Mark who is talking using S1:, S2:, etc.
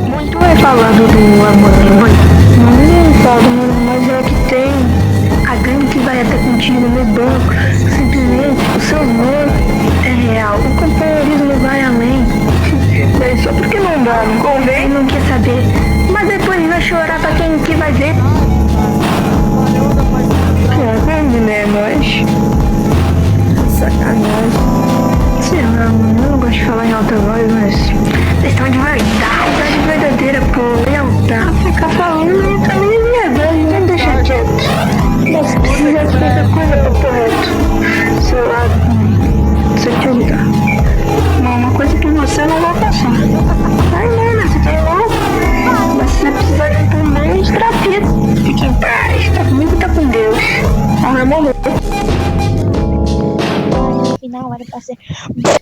S1: Muito é falado do amor, mas é foda, mas é que tem a gangue que vai até contigo no banco, simplesmente o seu amor é real, o companheirismo vai além. Daí só porque não dá, não convém, não quer saber, mas depois vai chorar pra quem que vai ver. Né, nós? Sacanagem. Sei lá, mano, eu não gosto de falar em alta voz, mas questão de verdade verdadeira, pô, lealdade. Ficar falando também é verdade, né? Deixa quieto. Mas precisa fazer coisa pro correto. Sei lá, você quer ligar. Uma coisa que você não vai passar. Ai, mano, você tem louco? Mas se você precisar de também, terapia. Fique em paz, tá comigo, tá com Deus. Não vai morrer.
S2: No final era pra ser